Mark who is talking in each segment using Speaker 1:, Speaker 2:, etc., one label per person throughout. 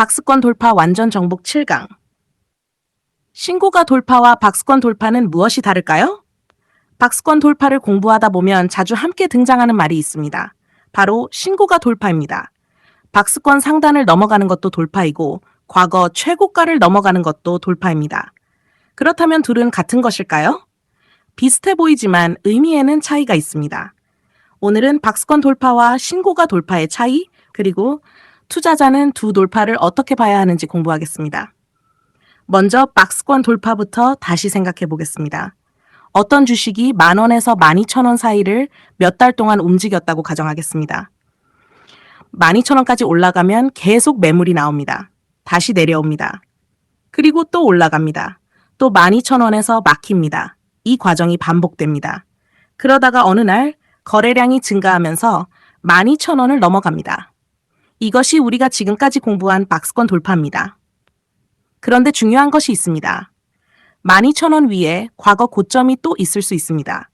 Speaker 1: 박스권 돌파 완전 정복 7강. 신고가 돌파와 박스권 돌파는 무엇이 다를까요? 박스권 돌파를 공부하다 보면 자주 함께 등장하는 말이 있습니다. 바로 신고가 돌파입니다. 박스권 상단을 넘어가는 것도 돌파이고 과거 최고가를 넘어가는 것도 돌파입니다. 그렇다면 둘은 같은 것일까요? 비슷해 보이지만 의미에는 차이가 있습니다. 오늘은 박스권 돌파와 신고가 돌파의 차이, 그리고 투자자는 두 돌파를 어떻게 봐야 하는지 공부하겠습니다. 먼저 박스권 돌파부터 다시 생각해 보겠습니다. 어떤 주식이 10,000원에서 12,000원 사이를 몇 달 동안 움직였다고 가정하겠습니다. 12,000원까지 올라가면 계속 매물이 나옵니다. 다시 내려옵니다. 그리고 또 올라갑니다. 또 12,000원에서 막힙니다. 이 과정이 반복됩니다. 그러다가 어느 날 거래량이 증가하면서 12,000원을 넘어갑니다. 이것이 우리가 지금까지 공부한 박스권 돌파입니다. 그런데 중요한 것이 있습니다. 12,000원 위에 과거 고점이 또 있을 수 있습니다.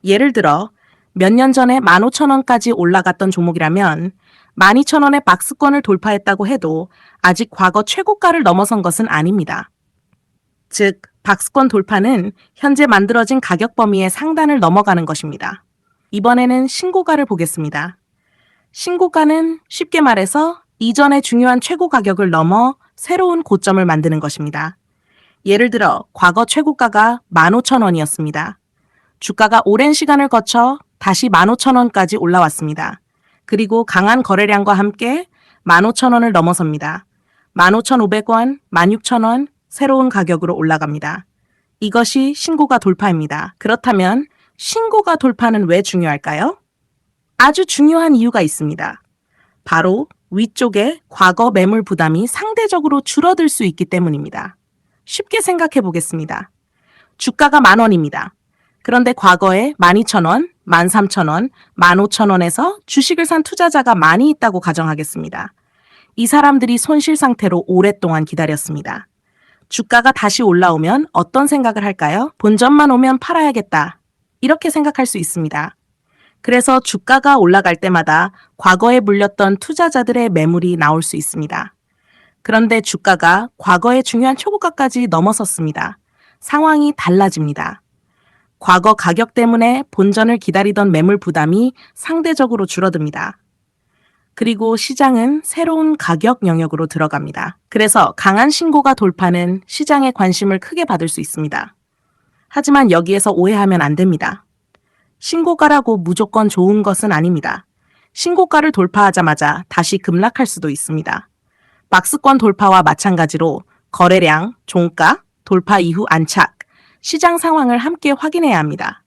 Speaker 1: 예를 들어 몇 년 전에 15,000원까지 올라갔던 종목이라면 12,000원의 박스권을 돌파했다고 해도 아직 과거 최고가를 넘어선 것은 아닙니다. 즉, 박스권 돌파는 현재 만들어진 가격 범위의 상단을 넘어가는 것입니다. 이번에는 신고가를 보겠습니다. 신고가는 쉽게 말해서 이전의 중요한 최고 가격을 넘어 새로운 고점을 만드는 것입니다. 예를 들어 과거 최고가가 15,000원이었습니다. 주가가 오랜 시간을 거쳐 다시 15,000원까지 올라왔습니다. 그리고 강한 거래량과 함께 15,000원을 넘어섭니다. 15,500원, 16,000원, 새로운 가격으로 올라갑니다. 이것이 신고가 돌파입니다. 그렇다면 신고가 돌파는 왜 중요할까요? 아주 중요한 이유가 있습니다. 바로 위쪽에 과거 매물 부담이 상대적으로 줄어들 수 있기 때문입니다. 쉽게 생각해 보겠습니다. 주가가 10,000원입니다. 그런데 과거에 12,000원, 13,000원, 15,000원에서 주식을 산 투자자가 많이 있다고 가정하겠습니다. 이 사람들이 손실 상태로 오랫동안 기다렸습니다. 주가가 다시 올라오면 어떤 생각을 할까요? 본전만 오면 팔아야겠다. 이렇게 생각할 수 있습니다. 그래서 주가가 올라갈 때마다 과거에 물렸던 투자자들의 매물이 나올 수 있습니다. 그런데 주가가 과거의 중요한 초고가까지 넘어섰습니다. 상황이 달라집니다. 과거 가격 때문에 본전을 기다리던 매물 부담이 상대적으로 줄어듭니다. 그리고 시장은 새로운 가격 영역으로 들어갑니다. 그래서 강한 신고가 돌파는 시장의 관심을 크게 받을 수 있습니다. 하지만 여기에서 오해하면 안 됩니다. 신고가라고 무조건 좋은 것은 아닙니다. 신고가를 돌파하자마자 다시 급락할 수도 있습니다. 박스권 돌파와 마찬가지로 거래량, 종가, 돌파 이후 안착, 시장 상황을 함께 확인해야 합니다.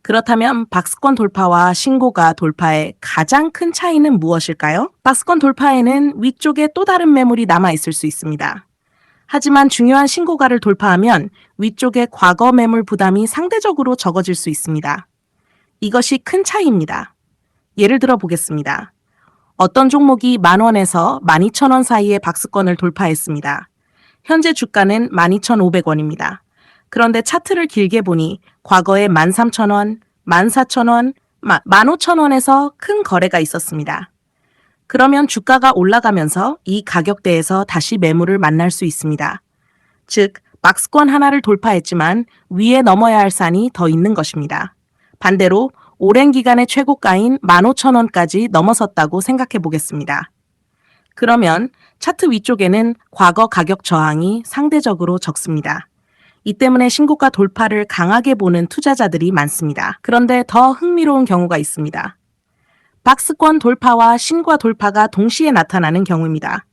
Speaker 1: 그렇다면 박스권 돌파와 신고가 돌파의 가장 큰 차이는 무엇일까요? 박스권 돌파에는 위쪽에 또 다른 매물이 남아있을 수 있습니다. 하지만 중요한 신고가를 돌파하면 위쪽에 과거 매물 부담이 상대적으로 적어질 수 있습니다. 이것이 큰 차이입니다. 예를 들어 보겠습니다. 어떤 종목이 10,000원에서 12,000원 사이의 박스권을 돌파했습니다. 현재 주가는 12,500원입니다. 그런데 차트를 길게 보니 과거에 13,000원, 14,000원, 15,000원에서 큰 거래가 있었습니다. 그러면 주가가 올라가면서 이 가격대에서 다시 매물을 만날 수 있습니다. 즉, 박스권 하나를 돌파했지만 위에 넘어야 할 산이 더 있는 것입니다. 반대로 오랜 기간의 최고가인 15,000원까지 넘어섰다고 생각해 보겠습니다. 그러면 차트 위쪽에는 과거 가격 저항이 상대적으로 적습니다. 이 때문에 신고가 돌파를 강하게 보는 투자자들이 많습니다. 그런데 더 흥미로운 경우가 있습니다. 박스권 돌파와 신고가 돌파가 동시에 나타나는 경우입니다.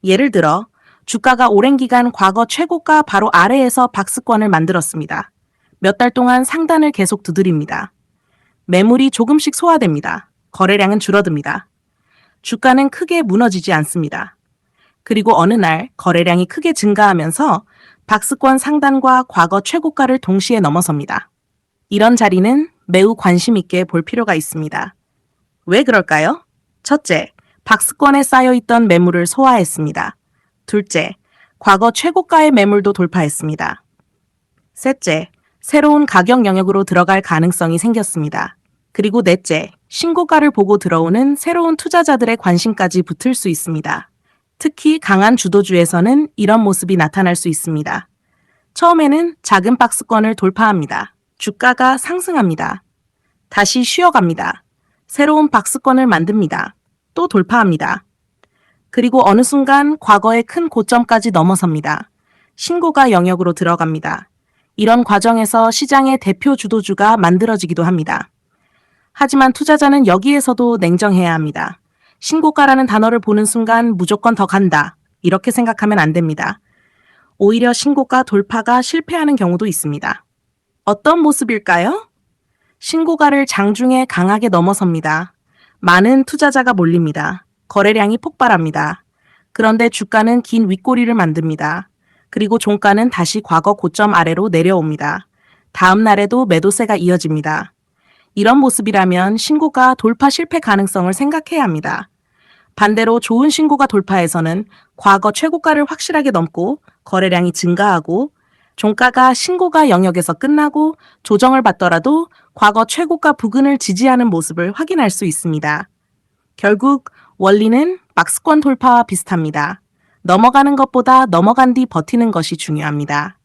Speaker 1: 예를 들어 주가가 오랜 기간 과거 최고가 바로 아래에서 박스권을 만들었습니다. 몇 달 동안 상단을 계속 두드립니다. 매물이 조금씩 소화됩니다. 거래량은 줄어듭니다. 주가는 크게 무너지지 않습니다. 그리고 어느 날 거래량이 크게 증가하면서 박스권 상단과 과거 최고가를 동시에 넘어섭니다. 이런 자리는 매우 관심 있게 볼 필요가 있습니다. 왜 그럴까요? 첫째, 박스권에 쌓여있던 매물을 소화했습니다. 둘째, 과거 최고가의 매물도 돌파했습니다. 셋째, 새로운 가격 영역으로 들어갈 가능성이 생겼습니다. 그리고 넷째, 신고가를 보고 들어오는 새로운 투자자들의 관심까지 붙을 수 있습니다. 특히 강한 주도주에서는 이런 모습이 나타날 수 있습니다. 처음에는 작은 박스권을 돌파합니다. 주가가 상승합니다. 다시 쉬어갑니다. 새로운 박스권을 만듭니다. 또 돌파합니다. 그리고 어느 순간 과거의 큰 고점까지 넘어섭니다. 신고가 영역으로 들어갑니다. 이런 과정에서 시장의 대표 주도주가 만들어지기도 합니다. 하지만 투자자는 여기에서도 냉정해야 합니다. 신고가라는 단어를 보는 순간 무조건 더 간다, 이렇게 생각하면 안 됩니다. 오히려 신고가 돌파가 실패하는 경우도 있습니다. 어떤 모습일까요? 신고가를 장중에 강하게 넘어섭니다. 많은 투자자가 몰립니다. 거래량이 폭발합니다. 그런데 주가는 긴 윗꼬리를 만듭니다. 그리고 종가는 다시 과거 고점 아래로 내려옵니다. 다음 날에도 매도세가 이어집니다. 이런 모습이라면 신고가 돌파 실패 가능성을 생각해야 합니다. 반대로 좋은 신고가 돌파해서는 과거 최고가를 확실하게 넘고 거래량이 증가하고 종가가 신고가 영역에서 끝나고 조정을 받더라도 과거 최고가 부근을 지지하는 모습을 확인할 수 있습니다. 결국 원리는 박스권 돌파와 비슷합니다. 넘어가는 것보다 넘어간 뒤 버티는 것이 중요합니다.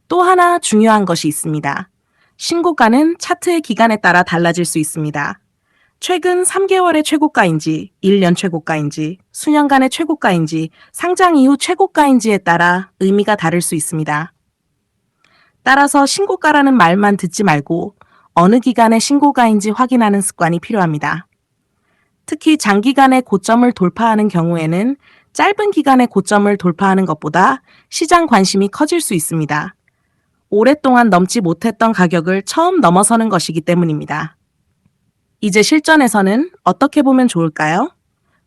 Speaker 1: 또 하나 중요한 것이 있습니다. 신고가는 차트의 기간에 따라 달라질 수 있습니다. 최근 3개월의 최고가인지, 1년 최고가인지, 수년간의 최고가인지, 상장 이후 최고가인지에 따라 의미가 다를 수 있습니다. 따라서 신고가라는 말만 듣지 말고 어느 기간의 신고가인지 확인하는 습관이 필요합니다. 특히 장기간의 고점을 돌파하는 경우에는 짧은 기간의 고점을 돌파하는 것보다 시장 관심이 커질 수 있습니다. 오랫동안 넘지 못했던 가격을 처음 넘어서는 것이기 때문입니다. 이제 실전에서는 어떻게 보면 좋을까요?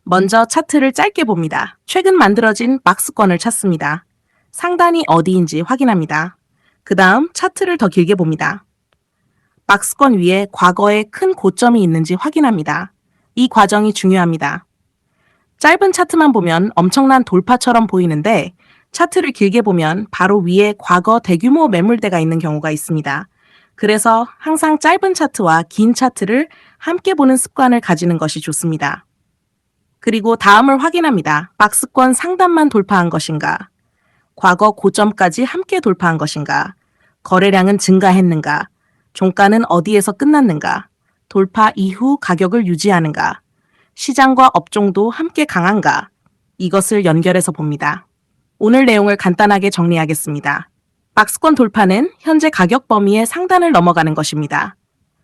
Speaker 1: 먼저 차트를 짧게 봅니다. 최근 만들어진 박스권을 찾습니다. 상단이 어디인지 확인합니다. 그 다음 차트를 더 길게 봅니다. 박스권 위에 과거에 큰 고점이 있는지 확인합니다. 이 과정이 중요합니다. 짧은 차트만 보면 엄청난 돌파처럼 보이는데 차트를 길게 보면 바로 위에 과거 대규모 매물대가 있는 경우가 있습니다. 그래서 항상 짧은 차트와 긴 차트를 함께 보는 습관을 가지는 것이 좋습니다. 그리고 다음을 확인합니다. 박스권 상단만 돌파한 것인가? 과거 고점까지 함께 돌파한 것인가? 거래량은 증가했는가? 종가는 어디에서 끝났는가? 돌파 이후 가격을 유지하는가? 시장과 업종도 함께 강한가? 이것을 연결해서 봅니다. 오늘 내용을 간단하게 정리하겠습니다. 박스권 돌파는 현재 가격 범위의 상단을 넘어가는 것입니다.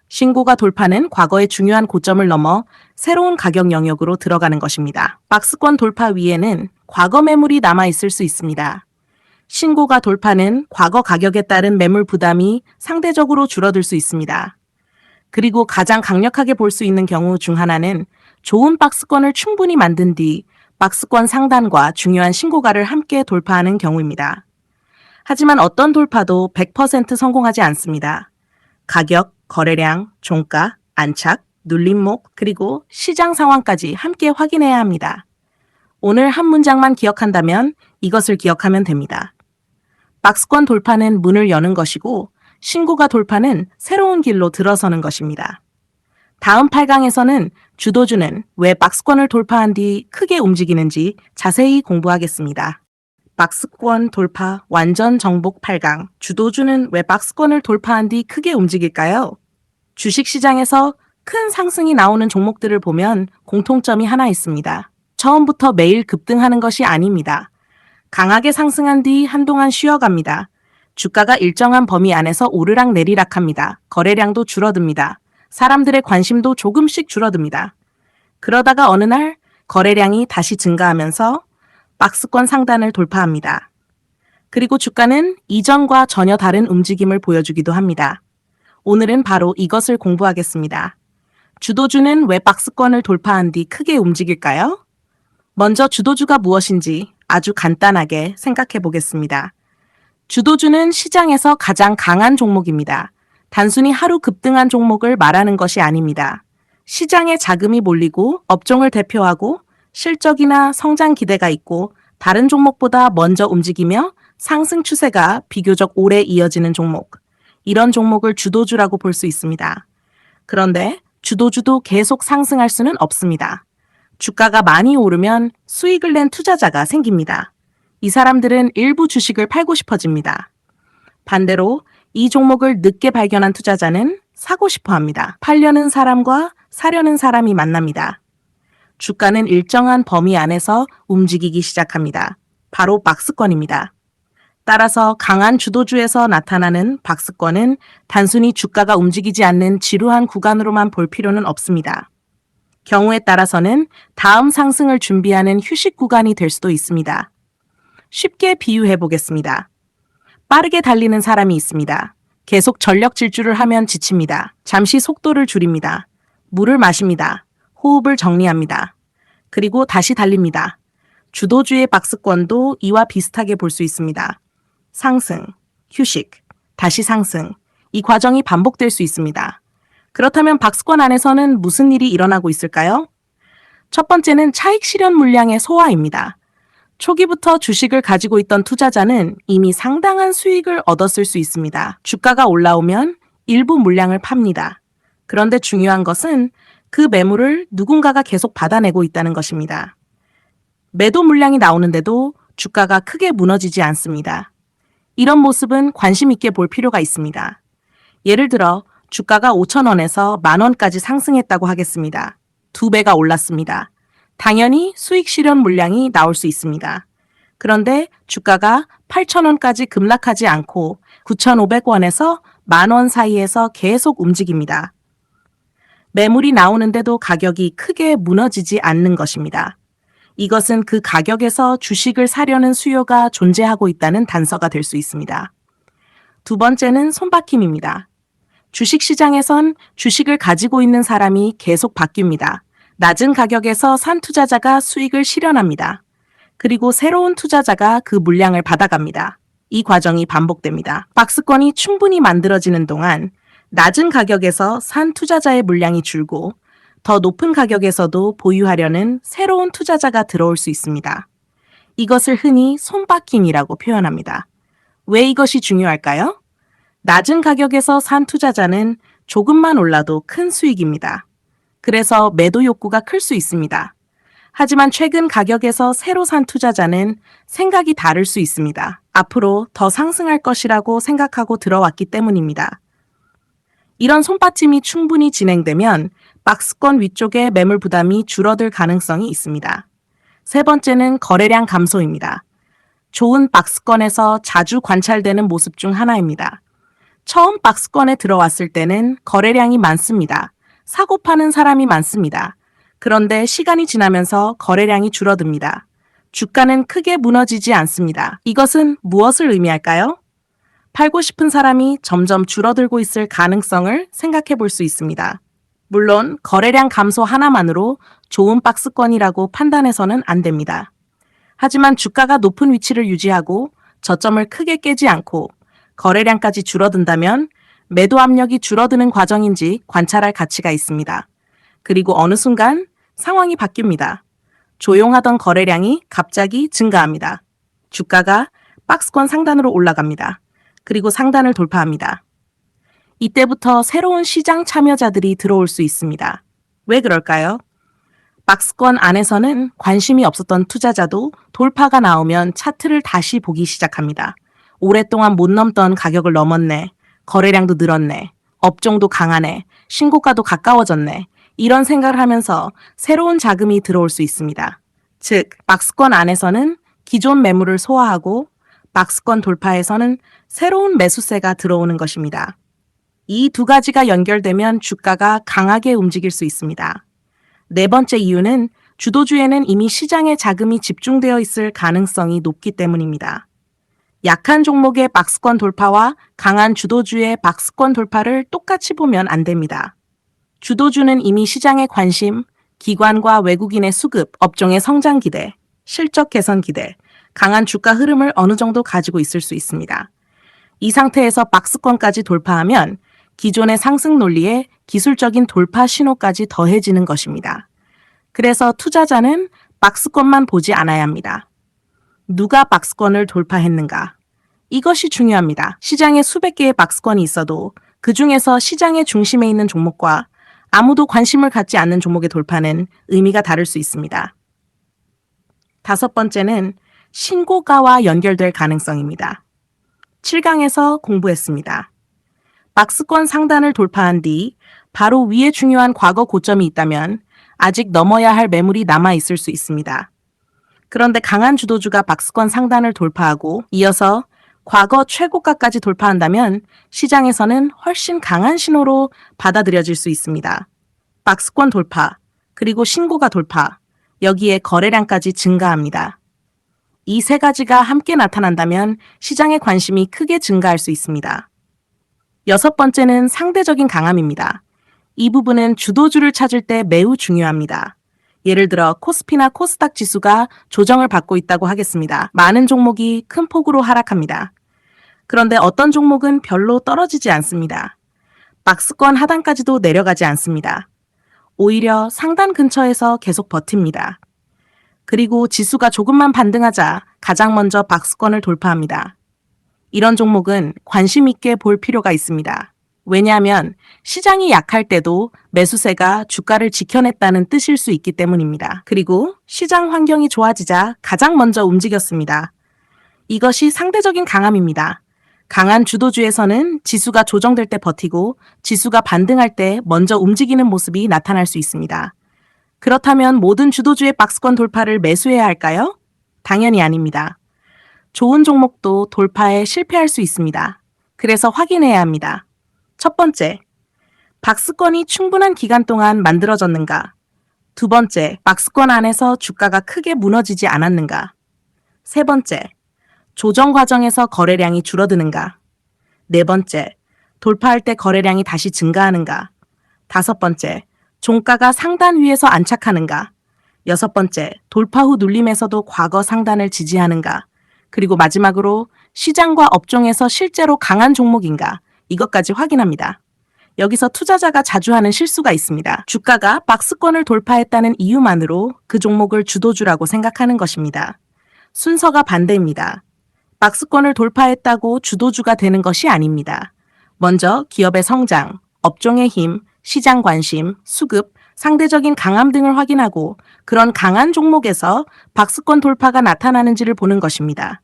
Speaker 1: 신고가 돌파는 과거의 중요한 고점을 넘어 새로운 가격 영역으로 들어가는 것입니다. 박스권 돌파 위에는 과거 매물이 남아있을 수 있습니다. 신고가 돌파는 과거 가격에 따른 매물 부담이 상대적으로 줄어들 수 있습니다. 그리고 가장 강력하게 볼 수 있는 경우 중 하나는 좋은 박스권을 충분히 만든 뒤 박스권 상단과 중요한 신고가를 함께 돌파하는 경우입니다. 하지만 어떤 돌파도 100% 성공하지 않습니다. 가격, 거래량, 종가, 안착, 눌림목, 그리고 시장 상황까지 함께 확인해야 합니다. 오늘 한 문장만 기억한다면 이것을 기억하면 됩니다. 박스권 돌파는 문을 여는 것이고 신고가 돌파는 새로운 길로 들어서는 것입니다. 다음 8강에서는 주도주는 왜 박스권을 돌파한 뒤 크게 움직이는지 자세히 공부하겠습니다. 박스권 돌파 완전 정복 8강. 주도주는 왜 박스권을 돌파한 뒤 크게 움직일까요? 주식시장에서 큰 상승이 나오는 종목들을 보면 공통점이 하나 있습니다. 처음부터 매일 급등하는 것이 아닙니다. 강하게 상승한 뒤 한동안 쉬어갑니다. 주가가 일정한 범위 안에서 오르락 내리락합니다. 거래량도 줄어듭니다. 사람들의 관심도 조금씩 줄어듭니다. 그러다가 어느 날 거래량이 다시 증가하면서 박스권 상단을 돌파합니다. 그리고 주가는 이전과 전혀 다른 움직임을 보여주기도 합니다. 오늘은 바로 이것을 공부하겠습니다. 주도주는 왜 박스권을 돌파한 뒤 크게 움직일까요? 먼저 주도주가 무엇인지 아주 간단하게 생각해 보겠습니다. 주도주는 시장에서 가장 강한 종목입니다. 단순히 하루 급등한 종목을 말하는 것이 아닙니다. 시장에 자금이 몰리고 업종을 대표하고 실적이나 성장 기대가 있고 다른 종목보다 먼저 움직이며 상승 추세가 비교적 오래 이어지는 종목. 이런 종목을 주도주라고 볼 수 있습니다. 그런데 주도주도 계속 상승할 수는 없습니다. 주가가 많이 오르면 수익을 낸 투자자가 생깁니다. 이 사람들은 일부 주식을 팔고 싶어집니다. 반대로 이 종목을 늦게 발견한 투자자는 사고 싶어 합니다. 팔려는 사람과 사려는 사람이 만납니다. 주가는 일정한 범위 안에서 움직이기 시작합니다. 바로 박스권입니다. 따라서 강한 주도주에서 나타나는 박스권은 단순히 주가가 움직이지 않는 지루한 구간으로만 볼 필요는 없습니다. 경우에 따라서는 다음 상승을 준비하는 휴식 구간이 될 수도 있습니다. 쉽게 비유해 보겠습니다. 빠르게 달리는 사람이 있습니다. 계속 전력 질주를 하면 지칩니다. 잠시 속도를 줄입니다. 물을 마십니다. 호흡을 정리합니다. 그리고 다시 달립니다. 주도주의 박스권도 이와 비슷하게 볼 수 있습니다. 상승, 휴식, 다시 상승. 이 과정이 반복될 수 있습니다. 그렇다면 박스권 안에서는 무슨 일이 일어나고 있을까요? 첫 번째는 차익 실현 물량의 소화입니다. 초기부터 주식을 가지고 있던 투자자는 이미 상당한 수익을 얻었을 수 있습니다. 주가가 올라오면 일부 물량을 팝니다. 그런데 중요한 것은 그 매물을 누군가가 계속 받아내고 있다는 것입니다. 매도 물량이 나오는데도 주가가 크게 무너지지 않습니다. 이런 모습은 관심 있게 볼 필요가 있습니다. 예를 들어 주가가 5,000원에서 10,000원까지 상승했다고 하겠습니다. 2배가 올랐습니다. 당연히 수익 실현 물량이 나올 수 있습니다. 그런데 주가가 8,000원까지 급락하지 않고 9,500원에서 10,000원 사이에서 계속 움직입니다. 매물이 나오는데도 가격이 크게 무너지지 않는 것입니다. 이것은 그 가격에서 주식을 사려는 수요가 존재하고 있다는 단서가 될 수 있습니다. 두 번째는 손바뀜입니다. 주식시장에선 주식을 가지고 있는 사람이 계속 바뀝니다. 낮은 가격에서 산 투자자가 수익을 실현합니다. 그리고 새로운 투자자가 그 물량을 받아갑니다. 이 과정이 반복됩니다. 박스권이 충분히 만들어지는 동안 낮은 가격에서 산 투자자의 물량이 줄고 더 높은 가격에서도 보유하려는 새로운 투자자가 들어올 수 있습니다. 이것을 흔히 손바뀜이라고 표현합니다. 왜 이것이 중요할까요? 낮은 가격에서 산 투자자는 조금만 올라도 큰 수익입니다. 그래서 매도 욕구가 클 수 있습니다. 하지만 최근 가격에서 새로 산 투자자는 생각이 다를 수 있습니다. 앞으로 더 상승할 것이라고 생각하고 들어왔기 때문입니다. 이런 손받침이 충분히 진행되면 박스권 위쪽의 매물 부담이 줄어들 가능성이 있습니다. 세 번째는 거래량 감소입니다. 좋은 박스권에서 자주 관찰되는 모습 중 하나입니다. 처음 박스권에 들어왔을 때는 거래량이 많습니다. 사고 파는 사람이 많습니다. 그런데 시간이 지나면서 거래량이 줄어듭니다. 주가는 크게 무너지지 않습니다. 이것은 무엇을 의미할까요? 팔고 싶은 사람이 점점 줄어들고 있을 가능성을 생각해 볼 수 있습니다. 물론 거래량 감소 하나만으로 좋은 박스권이라고 판단해서는 안 됩니다. 하지만 주가가 높은 위치를 유지하고 저점을 크게 깨지 않고 거래량까지 줄어든다면 매도 압력이 줄어드는 과정인지 관찰할 가치가 있습니다. 그리고 어느 순간 상황이 바뀝니다. 조용하던 거래량이 갑자기 증가합니다. 주가가 박스권 상단으로 올라갑니다. 그리고 상단을 돌파합니다. 이때부터 새로운 시장 참여자들이 들어올 수 있습니다. 왜 그럴까요? 박스권 안에서는 관심이 없었던 투자자도 돌파가 나오면 차트를 다시 보기 시작합니다. 오랫동안 못 넘던 가격을 넘었네. 거래량도 늘었네. 업종도 강하네. 신고가도 가까워졌네. 이런 생각을 하면서 새로운 자금이 들어올 수 있습니다. 즉, 박스권 안에서는 기존 매물을 소화하고 박스권 돌파에서는 새로운 매수세가 들어오는 것입니다. 이 두 가지가 연결되면 주가가 강하게 움직일 수 있습니다. 네 번째 이유는 주도주에는 이미 시장에 자금이 집중되어 있을 가능성이 높기 때문입니다. 약한 종목의 박스권 돌파와 강한 주도주의 박스권 돌파를 똑같이 보면 안 됩니다. 주도주는 이미 시장의 관심, 기관과 외국인의 수급, 업종의 성장 기대, 실적 개선 기대, 강한 주가 흐름을 어느 정도 가지고 있을 수 있습니다. 이 상태에서 박스권까지 돌파하면 기존의 상승 논리에 기술적인 돌파 신호까지 더해지는 것입니다. 그래서 투자자는 박스권만 보지 않아야 합니다. 누가 박스권을 돌파했는가? 이것이 중요합니다. 시장에 수백 개의 박스권이 있어도 그 중에서 시장의 중심에 있는 종목과 아무도 관심을 갖지 않는 종목의 돌파는 의미가 다를 수 있습니다. 다섯 번째는 신고가와 연결될 가능성입니다. 7강에서 공부했습니다. 박스권 상단을 돌파한 뒤 바로 위에 중요한 과거 고점이 있다면 아직 넘어야 할 매물이 남아 있을 수 있습니다. 그런데 강한 주도주가 박스권 상단을 돌파하고 이어서 과거 최고가까지 돌파한다면 시장에서는 훨씬 강한 신호로 받아들여질 수 있습니다. 박스권 돌파, 그리고 신고가 돌파, 여기에 거래량까지 증가합니다. 이 세 가지가 함께 나타난다면 시장의 관심이 크게 증가할 수 있습니다. 여섯 번째는 상대적인 강함입니다. 이 부분은 주도주를 찾을 때 매우 중요합니다. 예를 들어 코스피나 코스닥 지수가 조정을 받고 있다고 하겠습니다. 많은 종목이 큰 폭으로 하락합니다. 그런데 어떤 종목은 별로 떨어지지 않습니다. 박스권 하단까지도 내려가지 않습니다. 오히려 상단 근처에서 계속 버팁니다. 그리고 지수가 조금만 반등하자 가장 먼저 박스권을 돌파합니다. 이런 종목은 관심 있게 볼 필요가 있습니다. 왜냐하면 시장이 약할 때도 매수세가 주가를 지켜냈다는 뜻일 수 있기 때문입니다. 그리고 시장 환경이 좋아지자 가장 먼저 움직였습니다. 이것이 상대적인 강함입니다. 강한 주도주에서는 지수가 조정될 때 버티고 지수가 반등할 때 먼저 움직이는 모습이 나타날 수 있습니다. 그렇다면 모든 주도주의 박스권 돌파를 매수해야 할까요? 당연히 아닙니다. 좋은 종목도 돌파에 실패할 수 있습니다. 그래서 확인해야 합니다. 첫 번째, 박스권이 충분한 기간 동안 만들어졌는가? 두 번째, 박스권 안에서 주가가 크게 무너지지 않았는가? 세 번째, 조정 과정에서 거래량이 줄어드는가? 네 번째, 돌파할 때 거래량이 다시 증가하는가? 다섯 번째, 종가가 상단 위에서 안착하는가? 여섯 번째, 돌파 후 눌림에서도 과거 상단을 지지하는가? 그리고 마지막으로 시장과 업종에서 실제로 강한 종목인가? 이것까지 확인합니다. 여기서 투자자가 자주 하는 실수가 있습니다. 주가가 박스권을 돌파했다는 이유만으로 그 종목을 주도주라고 생각하는 것입니다. 순서가 반대입니다. 박스권을 돌파했다고 주도주가 되는 것이 아닙니다. 먼저 기업의 성장, 업종의 힘, 시장 관심, 수급, 상대적인 강함 등을 확인하고 그런 강한 종목에서 박스권 돌파가 나타나는지를 보는 것입니다.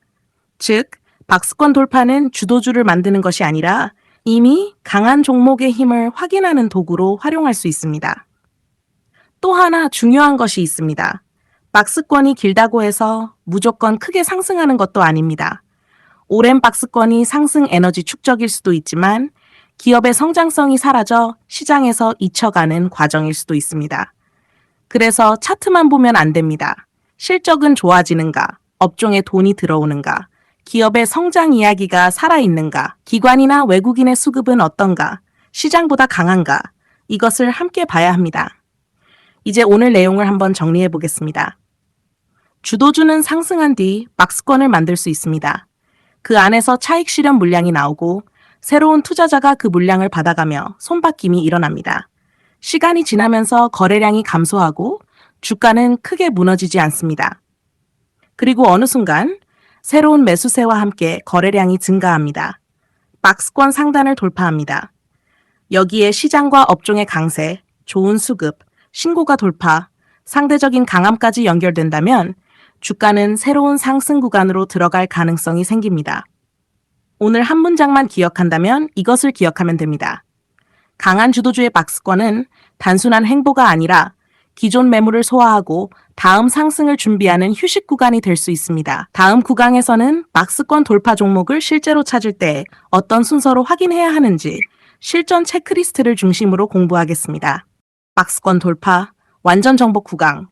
Speaker 1: 즉, 박스권 돌파는 주도주를 만드는 것이 아니라 이미 강한 종목의 힘을 확인하는 도구로 활용할 수 있습니다. 또 하나 중요한 것이 있습니다. 박스권이 길다고 해서 무조건 크게 상승하는 것도 아닙니다. 오랜 박스권이 상승 에너지 축적일 수도 있지만 기업의 성장성이 사라져 시장에서 잊혀가는 과정일 수도 있습니다. 그래서 차트만 보면 안 됩니다. 실적은 좋아지는가, 업종에 돈이 들어오는가, 기업의 성장 이야기가 살아있는가, 기관이나 외국인의 수급은 어떤가, 시장보다 강한가, 이것을 함께 봐야 합니다. 이제 오늘 내용을 한번 정리해 보겠습니다. 주도주는 상승한 뒤 박스권을 만들 수 있습니다. 그 안에서 차익 실현 물량이 나오고 새로운 투자자가 그 물량을 받아가며 손바뀜이 일어납니다. 시간이 지나면서 거래량이 감소하고 주가는 크게 무너지지 않습니다. 그리고 어느 순간 새로운 매수세와 함께 거래량이 증가합니다. 박스권 상단을 돌파합니다. 여기에 시장과 업종의 강세, 좋은 수급, 신고가 돌파, 상대적인 강함까지 연결된다면 주가는 새로운 상승 구간으로 들어갈 가능성이 생깁니다. 오늘 한 문장만 기억한다면 이것을 기억하면 됩니다. 강한 주도주의 박스권은 단순한 행보가 아니라 기존 매물을 소화하고 다음 상승을 준비하는 휴식 구간이 될 수 있습니다. 다음 구간에서는 박스권 돌파 종목을 실제로 찾을 때 어떤 순서로 확인해야 하는지 실전 체크리스트를 중심으로 공부하겠습니다. 박스권 돌파, 완전 정복 구간.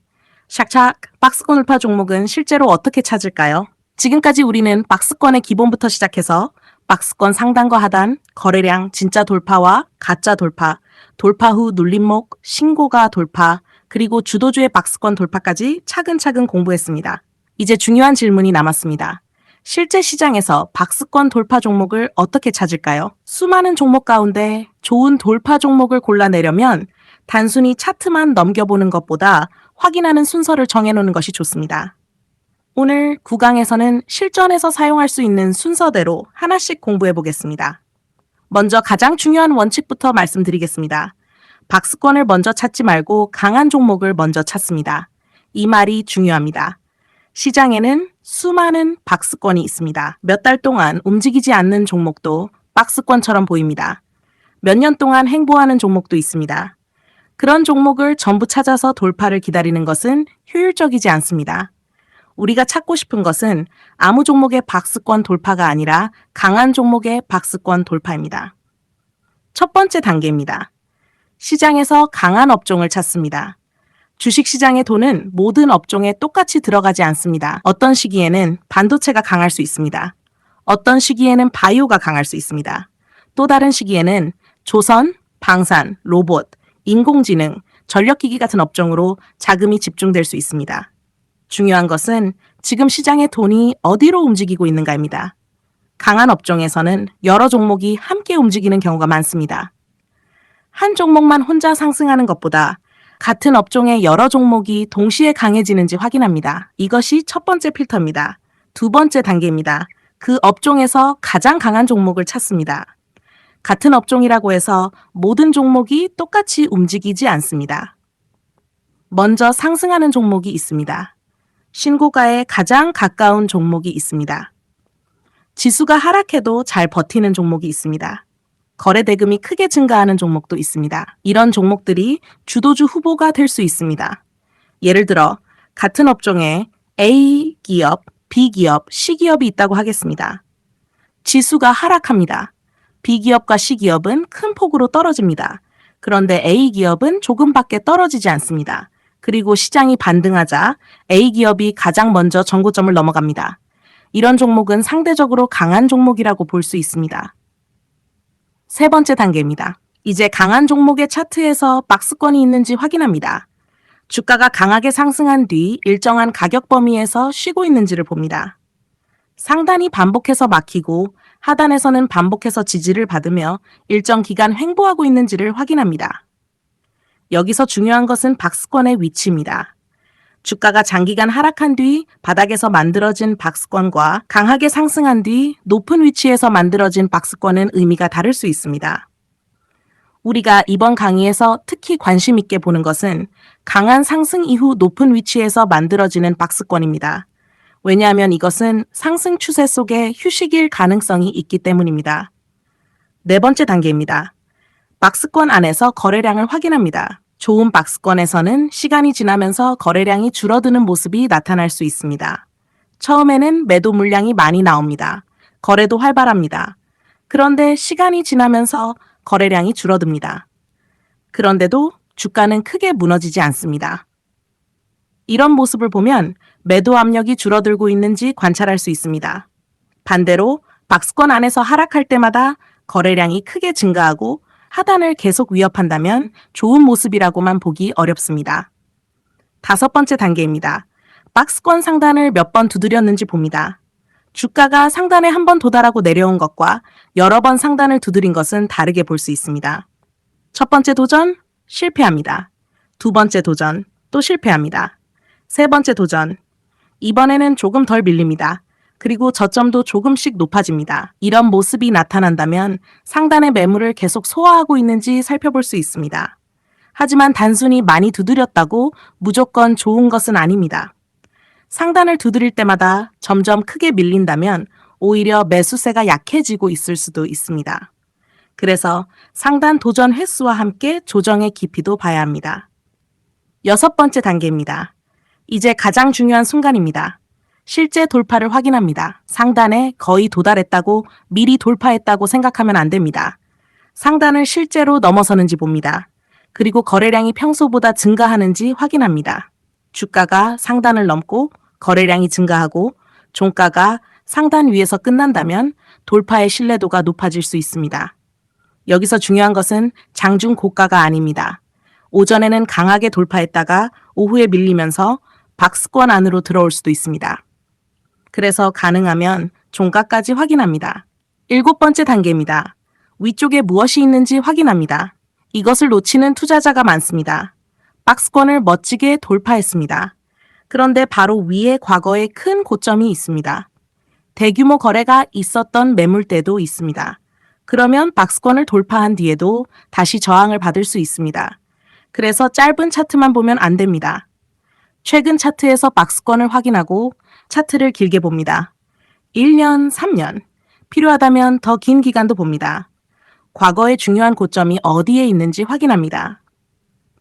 Speaker 1: 샥샥, 박스권 돌파 종목은 실제로 어떻게 찾을까요? 지금까지 우리는 박스권의 기본부터 시작해서 박스권 상단과 하단, 거래량, 진짜 돌파와 가짜 돌파, 돌파 후 눌림목, 신고가 돌파, 그리고 주도주의 박스권 돌파까지 차근차근 공부했습니다. 이제 중요한 질문이 남았습니다. 실제 시장에서 박스권 돌파 종목을 어떻게 찾을까요? 수많은 종목 가운데 좋은 돌파 종목을 골라내려면 단순히 차트만 넘겨보는 것보다 확인하는 순서를 정해놓는 것이 좋습니다. 오늘 9강에서는 실전에서 사용할 수 있는 순서대로 하나씩 공부해 보겠습니다. 먼저 가장 중요한 원칙부터 말씀드리겠습니다. 박스권을 먼저 찾지 말고 강한 종목을 먼저 찾습니다. 이 말이 중요합니다. 시장에는 수많은 박스권이 있습니다. 몇 달 동안 움직이지 않는 종목도 박스권처럼 보입니다. 몇 년 동안 행보하는 종목도 있습니다. 그런 종목을 전부 찾아서 돌파를 기다리는 것은 효율적이지 않습니다. 우리가 찾고 싶은 것은 아무 종목의 박스권 돌파가 아니라 강한 종목의 박스권 돌파입니다. 첫 번째 단계입니다. 시장에서 강한 업종을 찾습니다. 주식시장의 돈은 모든 업종에 똑같이 들어가지 않습니다. 어떤 시기에는 반도체가 강할 수 있습니다. 어떤 시기에는 바이오가 강할 수 있습니다. 또 다른 시기에는 조선, 방산, 로봇, 인공지능, 전력기기 같은 업종으로 자금이 집중될 수 있습니다. 중요한 것은 지금 시장의 돈이 어디로 움직이고 있는가입니다. 강한 업종에서는 여러 종목이 함께 움직이는 경우가 많습니다. 한 종목만 혼자 상승하는 것보다 같은 업종의 여러 종목이 동시에 강해지는지 확인합니다. 이것이 첫 번째 필터입니다. 두 번째 단계입니다. 그 업종에서 가장 강한 종목을 찾습니다. 같은 업종이라고 해서 모든 종목이 똑같이 움직이지 않습니다. 먼저 상승하는 종목이 있습니다. 신고가에 가장 가까운 종목이 있습니다. 지수가 하락해도 잘 버티는 종목이 있습니다. 거래 대금이 크게 증가하는 종목도 있습니다. 이런 종목들이 주도주 후보가 될 수 있습니다. 예를 들어 같은 업종에 A 기업, B 기업, C 기업이 있다고 하겠습니다. 지수가 하락합니다. B 기업과 C 기업은 큰 폭으로 떨어집니다. 그런데 A 기업은 조금밖에 떨어지지 않습니다. 그리고 시장이 반등하자 A 기업이 가장 먼저 전고점을 넘어갑니다. 이런 종목은 상대적으로 강한 종목이라고 볼 수 있습니다. 세 번째 단계입니다. 이제 강한 종목의 차트에서 박스권이 있는지 확인합니다. 주가가 강하게 상승한 뒤 일정한 가격 범위에서 쉬고 있는지를 봅니다. 상단이 반복해서 막히고 하단에서는 반복해서 지지를 받으며 일정 기간 횡보하고 있는지를 확인합니다. 여기서 중요한 것은 박스권의 위치입니다. 주가가 장기간 하락한 뒤 바닥에서 만들어진 박스권과 강하게 상승한 뒤 높은 위치에서 만들어진 박스권은 의미가 다를 수 있습니다. 우리가 이번 강의에서 특히 관심 있게 보는 것은 강한 상승 이후 높은 위치에서 만들어지는 박스권입니다. 왜냐하면 이것은 상승 추세 속에 휴식일 가능성이 있기 때문입니다. 네 번째 단계입니다. 박스권 안에서 거래량을 확인합니다. 좋은 박스권에서는 시간이 지나면서 거래량이 줄어드는 모습이 나타날 수 있습니다. 처음에는 매도 물량이 많이 나옵니다. 거래도 활발합니다. 그런데 시간이 지나면서 거래량이 줄어듭니다. 그런데도 주가는 크게 무너지지 않습니다. 이런 모습을 보면 매도 압력이 줄어들고 있는지 관찰할 수 있습니다. 반대로 박스권 안에서 하락할 때마다 거래량이 크게 증가하고 하단을 계속 위협한다면 좋은 모습이라고만 보기 어렵습니다. 다섯 번째 단계입니다. 박스권 상단을 몇 번 두드렸는지 봅니다. 주가가 상단에 한 번 도달하고 내려온 것과 여러 번 상단을 두드린 것은 다르게 볼 수 있습니다. 첫 번째 도전, 실패합니다. 두 번째 도전, 또 실패합니다. 세 번째 도전, 이번에는 조금 덜 밀립니다. 그리고 저점도 조금씩 높아집니다. 이런 모습이 나타난다면 상단의 매물을 계속 소화하고 있는지 살펴볼 수 있습니다. 하지만 단순히 많이 두드렸다고 무조건 좋은 것은 아닙니다. 상단을 두드릴 때마다 점점 크게 밀린다면 오히려 매수세가 약해지고 있을 수도 있습니다. 그래서 상단 도전 횟수와 함께 조정의 깊이도 봐야 합니다. 여섯 번째 단계입니다. 이제 가장 중요한 순간입니다. 실제 돌파를 확인합니다. 상단에 거의 도달했다고 미리 돌파했다고 생각하면 안 됩니다. 상단을 실제로 넘어서는지 봅니다. 그리고 거래량이 평소보다 증가하는지 확인합니다. 주가가 상단을 넘고 거래량이 증가하고 종가가 상단 위에서 끝난다면 돌파의 신뢰도가 높아질 수 있습니다. 여기서 중요한 것은 장중 고가가 아닙니다. 오전에는 강하게 돌파했다가 오후에 밀리면서 박스권 안으로 들어올 수도 있습니다. 그래서 가능하면 종가까지 확인합니다. 일곱 번째 단계입니다. 위쪽에 무엇이 있는지 확인합니다. 이것을 놓치는 투자자가 많습니다. 박스권을 멋지게 돌파했습니다. 그런데 바로 위에 과거에 큰 고점이 있습니다. 대규모 거래가 있었던 매물대도 있습니다. 그러면 박스권을 돌파한 뒤에도 다시 저항을 받을 수 있습니다. 그래서 짧은 차트만 보면 안 됩니다. 최근 차트에서 박스권을 확인하고 차트를 길게 봅니다. 1년, 3년, 필요하다면 더 긴 기간도 봅니다. 과거의 중요한 고점이 어디에 있는지 확인합니다.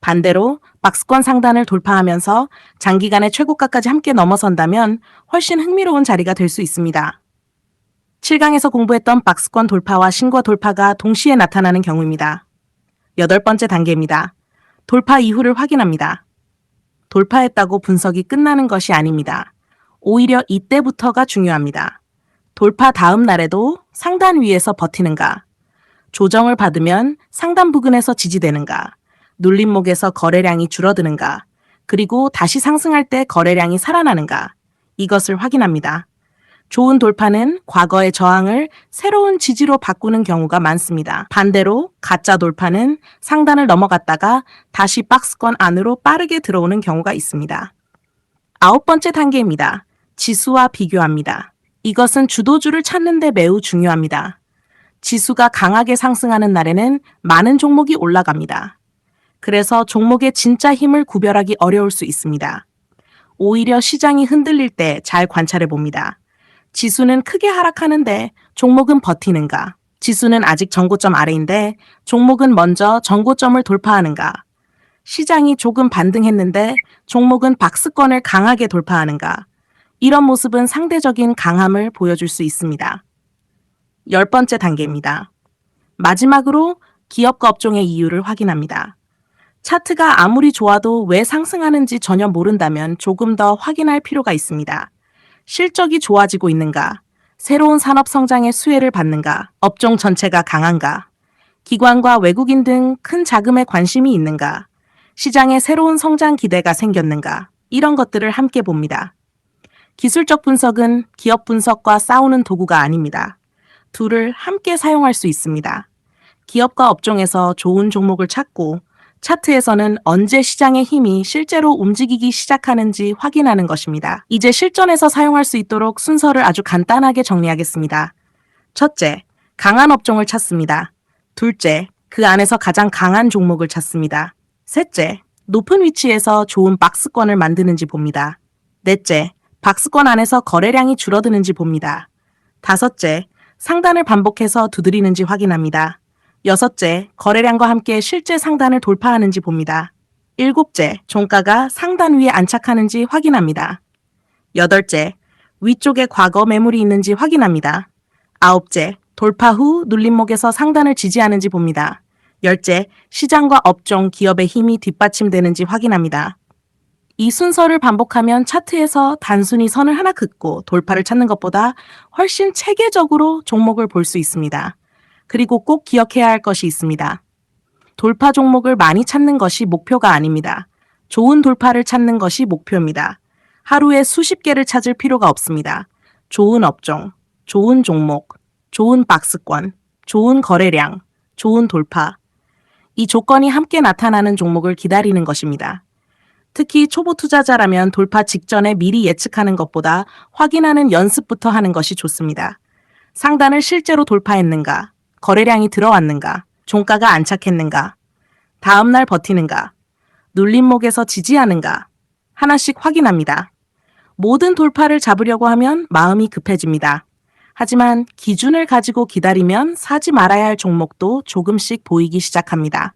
Speaker 1: 반대로 박스권 상단을 돌파하면서 장기간의 최고가까지 함께 넘어선다면 훨씬 흥미로운 자리가 될 수 있습니다. 7강에서 공부했던 박스권 돌파와 신고 돌파가 동시에 나타나는 경우입니다. 8번째 단계입니다. 돌파 이후를 확인합니다. 돌파했다고 분석이 끝나는 것이 아닙니다. 오히려 이때부터가 중요합니다. 돌파 다음 날에도 상단 위에서 버티는가, 조정을 받으면 상단 부근에서 지지되는가, 눌림목에서 거래량이 줄어드는가, 그리고 다시 상승할 때 거래량이 살아나는가, 이것을 확인합니다. 좋은 돌파는 과거의 저항을 새로운 지지로 바꾸는 경우가 많습니다. 반대로 가짜 돌파는 상단을 넘어갔다가 다시 박스권 안으로 빠르게 들어오는 경우가 있습니다. 9번째 단계입니다. 지수와 비교합니다. 이것은 주도주를 찾는 데 매우 중요합니다. 지수가 강하게 상승하는 날에는 많은 종목이 올라갑니다. 그래서 종목의 진짜 힘을 구별하기 어려울 수 있습니다. 오히려 시장이 흔들릴 때 잘 관찰해 봅니다. 지수는 크게 하락하는데 종목은 버티는가? 지수는 아직 전고점 아래인데 종목은 먼저 전고점을 돌파하는가? 시장이 조금 반등했는데 종목은 박스권을 강하게 돌파하는가? 이런 모습은 상대적인 강함을 보여줄 수 있습니다. 10번째 단계입니다. 마지막으로 기업과 업종의 이유를 확인합니다. 차트가 아무리 좋아도 왜 상승하는지 전혀 모른다면 조금 더 확인할 필요가 있습니다. 실적이 좋아지고 있는가? 새로운 산업 성장의 수혜를 받는가? 업종 전체가 강한가? 기관과 외국인 등 큰 자금에 관심이 있는가? 시장에 새로운 성장 기대가 생겼는가? 이런 것들을 함께 봅니다. 기술적 분석은 기업 분석과 싸우는 도구가 아닙니다. 둘을 함께 사용할 수 있습니다. 기업과 업종에서 좋은 종목을 찾고 차트에서는 언제 시장의 힘이 실제로 움직이기 시작하는지 확인하는 것입니다. 이제 실전에서 사용할 수 있도록 순서를 아주 간단하게 정리하겠습니다. 첫째, 강한 업종을 찾습니다. 둘째, 그 안에서 가장 강한 종목을 찾습니다. 셋째, 높은 위치에서 좋은 박스권을 만드는지 봅니다. 넷째, 박스권 안에서 거래량이 줄어드는지 봅니다. 다섯째, 상단을 반복해서 두드리는지 확인합니다. 여섯째, 거래량과 함께 실제 상단을 돌파하는지 봅니다. 일곱째, 종가가 상단 위에 안착하는지 확인합니다. 여덟째, 위쪽에 과거 매물이 있는지 확인합니다. 아홉째, 돌파 후 눌림목에서 상단을 지지하는지 봅니다. 열째, 시장과 업종, 기업의 힘이 뒷받침되는지 확인합니다. 이 순서를 반복하면 차트에서 단순히 선을 하나 긋고 돌파를 찾는 것보다 훨씬 체계적으로 종목을 볼 수 있습니다. 그리고 꼭 기억해야 할 것이 있습니다. 돌파 종목을 많이 찾는 것이 목표가 아닙니다. 좋은 돌파를 찾는 것이 목표입니다. 하루에 수십 개를 찾을 필요가 없습니다. 좋은 업종, 좋은 종목, 좋은 박스권, 좋은 거래량, 좋은 돌파. 이 조건이 함께 나타나는 종목을 기다리는 것입니다. 특히 초보 투자자라면 돌파 직전에 미리 예측하는 것보다 확인하는 연습부터 하는 것이 좋습니다. 상단을 실제로 돌파했는가? 거래량이 들어왔는가? 종가가 안착했는가? 다음날 버티는가? 눌림목에서 지지하는가? 하나씩 확인합니다. 모든 돌파를 잡으려고 하면 마음이 급해집니다. 하지만 기준을 가지고 기다리면 사지 말아야 할 종목도 조금씩 보이기 시작합니다.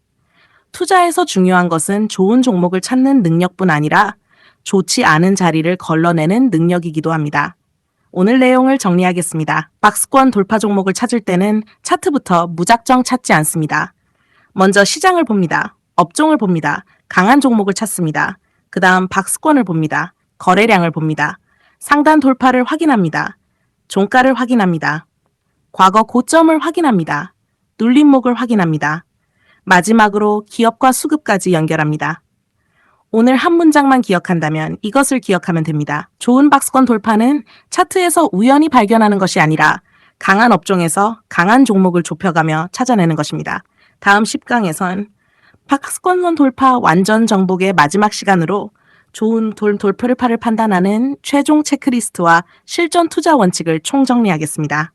Speaker 1: 투자에서 중요한 것은 좋은 종목을 찾는 능력뿐 아니라 좋지 않은 자리를 걸러내는 능력이기도 합니다. 오늘 내용을 정리하겠습니다. 박스권 돌파 종목을 찾을 때는 차트부터 무작정 찾지 않습니다. 먼저 시장을 봅니다. 업종을 봅니다. 강한 종목을 찾습니다. 그 다음 박스권을 봅니다. 거래량을 봅니다. 상단 돌파를 확인합니다. 종가를 확인합니다. 과거 고점을 확인합니다. 눌림목을 확인합니다. 마지막으로 기업과 수급까지 연결합니다. 오늘 한 문장만 기억한다면 이것을 기억하면 됩니다. 좋은 박스권 돌파는 차트에서 우연히 발견하는 것이 아니라 강한 업종에서 강한 종목을 좁혀가며 찾아내는 것입니다. 다음 10강에선 박스권 돌파 완전 정복의 마지막 시간으로 좋은 돌파를 판단하는 최종 체크리스트와 실전 투자 원칙을 총정리하겠습니다.